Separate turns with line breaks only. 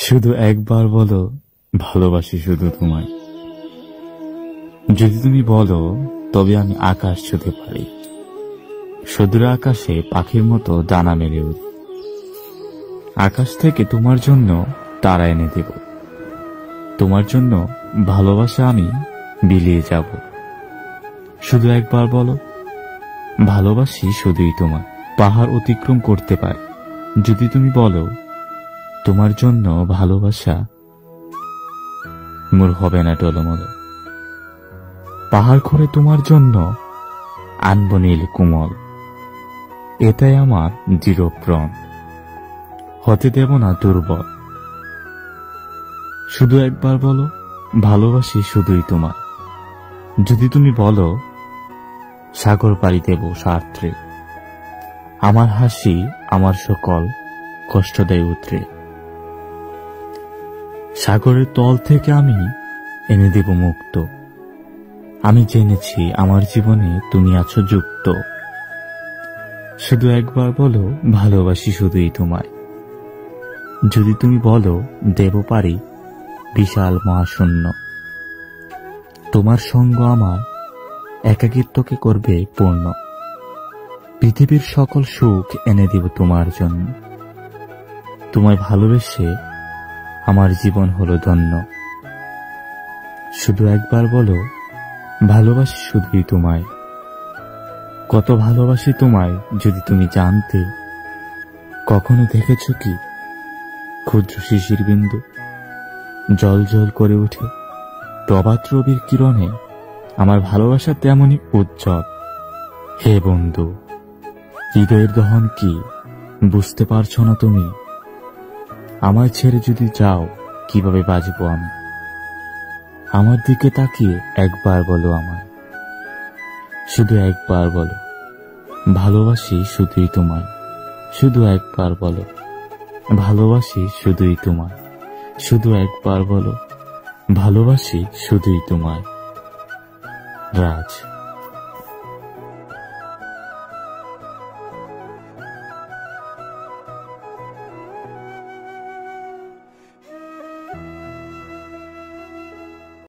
শুধু একবার বলো ভালোবাসি শুধু তোমায়। যদি তুমি বলো তবে আমি আকাশ ছুঁতে পারি। সুদূর আকাশে পাখির মতো ডানা মেলে উঠি। আকাশ থেকে তোমার জন্য তারা এনে দেব। তোমার জন্য ভালোবাসা আমি বিলিয়ে যাব। শুধু একবার বলো ভালোবাসি শুধুই তোমায়। পাহাড় অতিক্রম করতে পারি যদি তুমি বলো তোমার জন্য ভালোবাসা মোর হবে না টলমল। পাহাড় করে তোমার জন্য আনব নীল কোমল। এটাই আমার দৃঢ় প্রণ, হতে দেব না দুর্বল। শুধু একবার বলো ভালোবাসি শুধুই তোমায়। যদি তুমি বলো সাগর পাড়ি দেব সার্থে। আমার হাসি আমার সকল কষ্ট দেয় উতরে। সাগরের তল থেকে আমি এনে দেব মুক্ত। আমি জেনেছি আমার জীবনে তুমি আছো যুক্ত। শুধু একবার বলো ভালোবাসি শুধুই তোমায়। যদি তুমি বলো দেব পারি বিশাল মহাশূন্য। তোমার সঙ্গ আমার একাকিত্বকে করবে পূর্ণ। পৃথিবীর সকল সুখ এনে দিব তোমার জন্য। তোমায় ভালোবেসে আমার জীবন হলো ধন্য। শুধু একবার বলো ভালোবাসি শুধুই তোমায়। কত ভালোবাসি তোমায় যদি তুমি জানতে। কখনো দেখেছ কি ক্ষুদ্র শিশির বিন্দু জল জল করে উঠে প্রভাত রবির কিরণে? আমার ভালোবাসা তেমনই উজ্জ্বল। হে বন্ধু, হৃদয়ের দহন কি বুঝতে পারছো না তুমি? আমায় ছেড়ে যদি যাও কিভাবে বাঁচবো আমি? আমার দিকে তাকিয়ে একবার বলো আমায়। শুধু একবার বলো ভালোবাসি শুধুই তোমায়। শুধু একবার বলো ভালোবাসি শুধুই তোমায়। শুধু একবার বলো ভালোবাসি শুধুই তোমায়। রাজ।